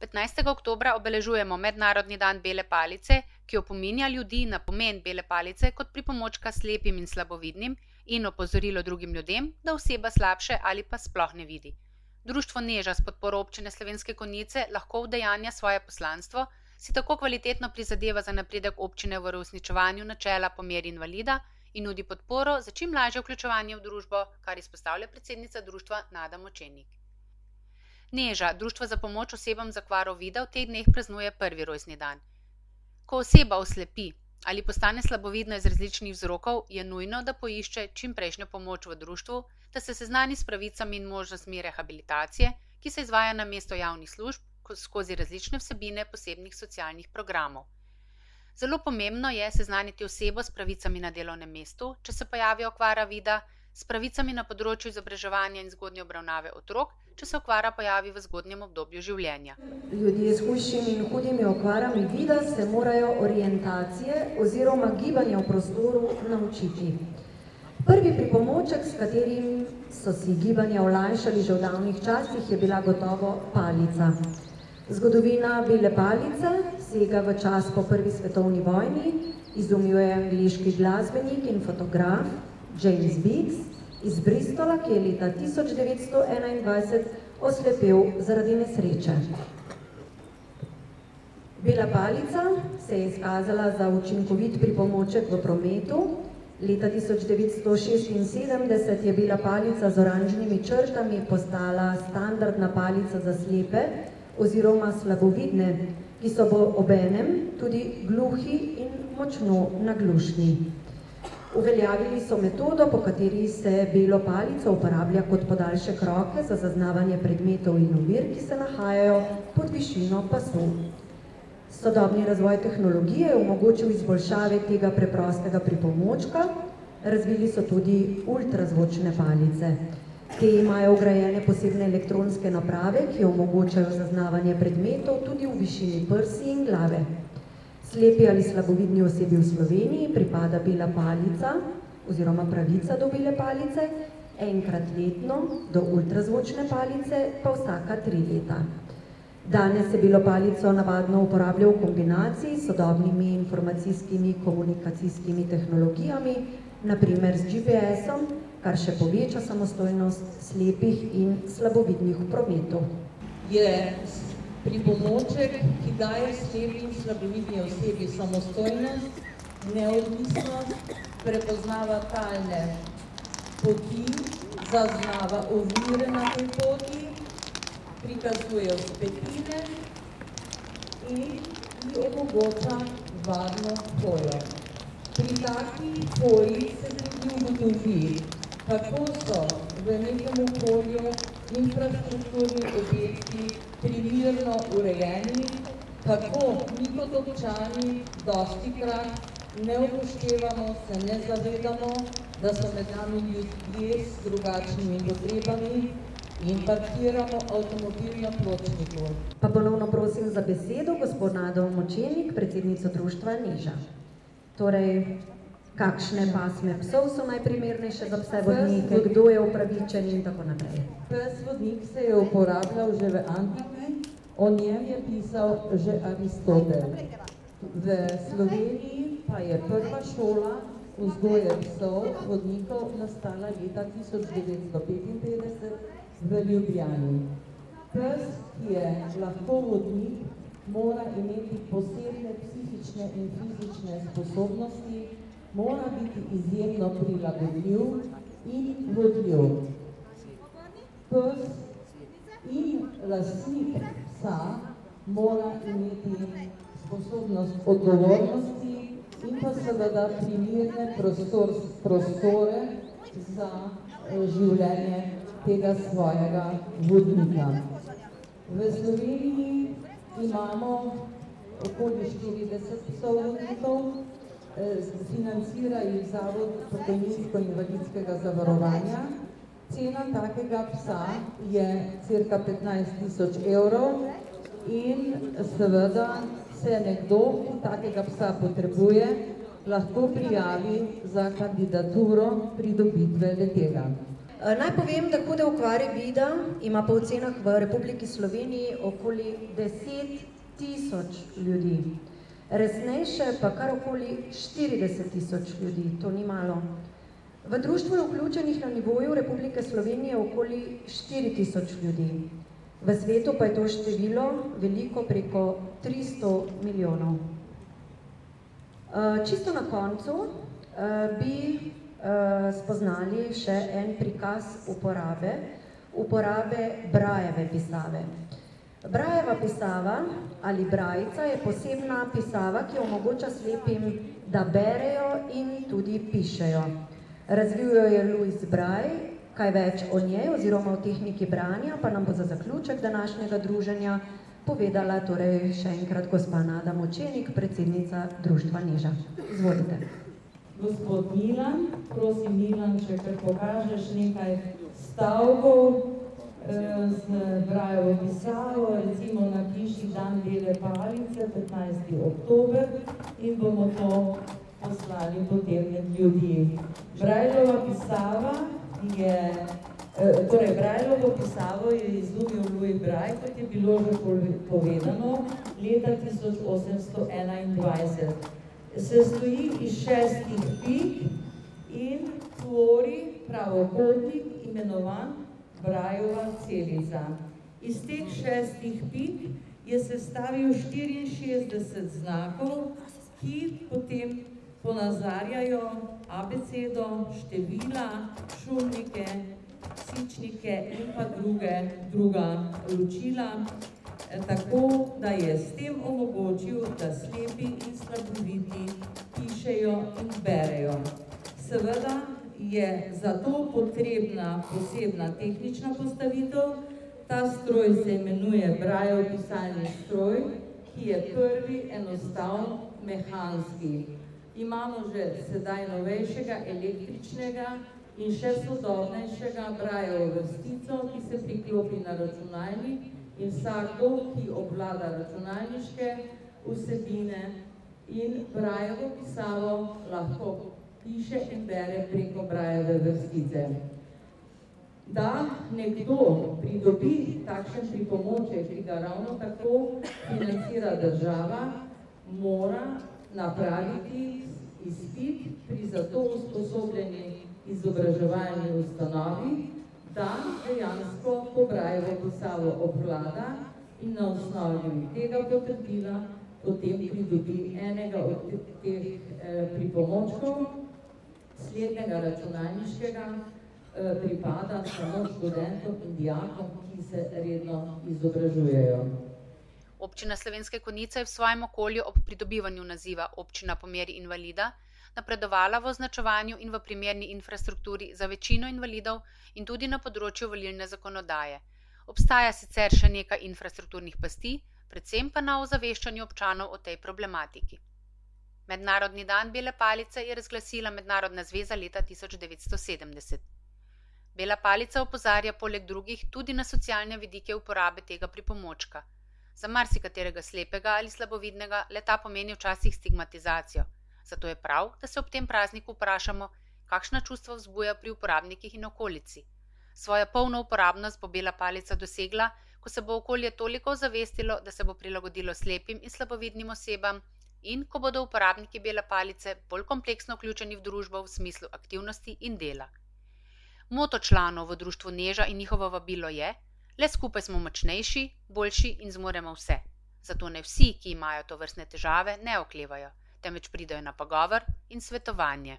15. oktobra obeležujemo Mednarodni dan bele palice, ki opominja ljudi na pomen bele palice kot pripomočka slepim in slabovidnim in opozorilo drugim ljudem, da oseba slabše ali pa sploh ne vidi. Društvo Neža s podporo občine Slovenske Konjice lahko udejanja svoje poslanstvo, si tako kvalitetno prizadeva za napredek občine v uresničevanju načela po meri invalida in nudi podporo za čim lažje vključevanje v družbo, kar izpostavlja predsednica društva Nada Močenik. Neža, društvo za pomoč osebam z okvaro vida, v teh dneh praznuje prvi rojstni dan. Ko oseba oslepi ali postane slabovidna iz različnih vzrokov, je nujno, da poišče čimprejšnjo pomoč v društvu, da se seznani s pravicami in možnostmi rehabilitacije, ki se izvaja na mesto javnih služb skozi različne vsebine posebnih socialnih programov. Zelo pomembno je seznaniti osebo s pravicami na delovnem mestu, če se pojavi okvara vida, s pravicami na področju izobraževanja in zgodnje obravnave otrok, če se okvara pojavi v zgodnjem obdobju življenja. Ljudje s hujšimi in hudimi okvarami vida se morajo orientacije oziroma gibanja v prostoru naučiti. Prvi pripomoček, s katerim so si gibanja olajšali že v davnih časih, je bila gotovo palica. Zgodovina bele palice sega v čas po prvi svetovni vojni, izumil je angleški glasbenik in fotograf James Biggs iz Bristola, ki je leta 1921 oslepel zaradi nesreče. Bela palica se je izkazala za učinkovit pripomoček v prometu. Leta 1976 je bela palica z oranžnimi črtami postala standardna palica za slepe oziroma slabovidne, ki so obenem tudi gluhi in močno naglušni. Uveljavili so metodo, po kateri se belo palico uporablja kot podaljšek roke za zaznavanje predmetov in ovir, ki se nahajajo pod višino pasu. Sodobni razvoj tehnologije je omogočil izboljšave tega preprostega pripomočka, razvili so tudi ultrazvočne palice. Te imajo vgrajene posebne elektronske naprave, ki omogočajo zaznavanje predmetov tudi v višini prsi in glave. Slepi ali slabovidni osebi v Sloveniji pripada bela palica oziroma pravica do bele palice, enkrat letno, do ultrazvočne palice pa vsaka 3 leta. Danes se belo palico navadno uporablja v kombinaciji s sodobnimi informacijskimi komunikacijskimi tehnologijami, na primer z GPS-om, kar še poveča samostojnost slepih in slabovidnih v prometu. Je pripomoček, ki daje slepi in slabovidni osebi samostojnost, neodvisnost, prepoznava talne poti, zaznava ovire na tej poti, prikazuje vzpetine in ji omogoča varno hojo. Pri taki hoji se tudi ugotovi, kako so v nekem okolju infrastrukturni objekti primerno urejeni, kako mi kot občani dostikrat ne upoštevamo, se ne zavedamo, da so med nami ljudje s drugačnimi potrebami in parkiramo avtomobil na pločniku. Pa ponovno prosim za besedo gospod Nado Močenik, predsednico društva Neža. Torej, kakšne pasme psov so najprimernejše za pse vodnike, kdo je upravičen in tako naprej. Pes vodnik se je uporabljal že v antiki, o njem je pisal že Aristotel. V Sloveniji pa je prva šola vzgoje psov vodnikov nastala leta 1955 v Ljubljani. Pes, ki je lahko vodnik, mora imeti posebne psihične in fizične sposobnosti, mora biti izjemno prilagodljiv in vodljiv. Pes in lastnik psa mora imeti sposobnost odgovornosti in pa seveda primerne prostore za življenje tega svojega vodnika. V Sloveniji imamo okoli 40 psov vodnikov, financira jih Zavod pokojninsko-invalidskega zavarovanja. Cena takega psa je cirka 15 000 evrov in seveda se nekdo, ki takega psa potrebuje, lahko prijavi za kandidaturo pridobitve le-tega. Naj povem, da hude okvare vida ima po ocenah v Republiki Sloveniji okoli 10.000 ljudi. Resnejše pa kar okoli 40.000 ljudi, to ni malo. V društvu je vključenih na nivoju Republike Slovenije okoli 4.000 ljudi. V svetu pa je to število veliko preko 300 milijonov. Čisto na koncu bi spoznali še en prikaz uporabe Brailleve pisave. Brailleva pisava ali brajica je posebna pisava, ki omogoča slepim, da berejo in tudi pišejo. Razvil jo je Louis Braille, kaj več o njej oziroma o tehniki branja, pa nam bo za zaključek današnjega druženja povedala torej še enkrat gospa Nada Močenik, predsednica društva Neža. Izvolite. Gospod Milan, prosim Milan, če kar pokažeš nekaj stavkov z Braillevo pisavo, recimo napiši Dan bele palice, 15. oktober, in bomo to poslali potem med ljudi. Braillova pisava Braillevo pisavo je izumil Louis Braille, kot je bilo že povedano, leta 1821. Sestoji iz 6 pik in tvori pravokotnik imenovan Braillova celica. Iz teh 6 pik je sestavil 64 znakov, ki potem ponazarjajo abecedo, števila, šumnike, sičnike in pa druga ločila, tako da je s tem omogočil, da slepi in slabovidni pišejo in berejo. Seveda je zato potrebna posebna tehnična postavitev. Ta stroj se imenuje Braillev pisalni stroj, ki je prvi enostaven mehanski. Imamo že sedaj novejšega električnega in še sodobnejšega Braillevo vrstico, ki se priklopi na računalnik in vsakdo, ki obvlada računalniške vsebine in Braillevo pisavo, lahko piše in bere preko Brailleve vrstice. Da nekdo pridobi takšen pripomoček, ki ga ravno tako financira država, mora napraviti izpit pri za to usposobljeni izobraževalni ustanovi, da dejansko po Braillevo pisavo obvlada in na osnovi tega potrdila potem pridobi enega od teh pripomočkov, slednjega računalniškega pripada samo študentom in dijakom, ki se redno izobražujejo. Občina Slovenske Konjice je v svojem okolju ob pridobivanju naziva občina po meri invalida napredovala v označevanju in v primerni infrastrukturi za večino invalidov in tudi na področju volilne zakonodaje. Obstaja sicer še nekaj infrastrukturnih pasti, predvsem pa na ozaveščanju občanov o tej problematiki. Mednarodni dan bele palice je razglasila Mednarodna zveza leta 1970. Bela palica opozarja poleg drugih tudi na socialne vidike uporabe tega pripomočka. Za marsikaterega slepega ali slabovidnega le-ta pomeni včasih stigmatizacijo. Zato je prav, da se ob tem prazniku vprašamo, kakšna čustva vzbuja pri uporabnikih in okolici. Svojo polno uporabnost bo bela palica dosegla, ko se bo okolje toliko ozavestilo, da se bo prilagodilo slepim in slabovidnim osebam in ko bodo uporabniki bele palice bolj kompleksno vključeni v družbo v smislu aktivnosti in dela. Moto članov v društvu Neža in njihovo vabilo je: le skupaj smo močnejši, boljši in zmoremo vse. Zato ne vsi, ki imajo tovrstne težave, ne oklevajo, temveč pridejo na pogovor in svetovanje.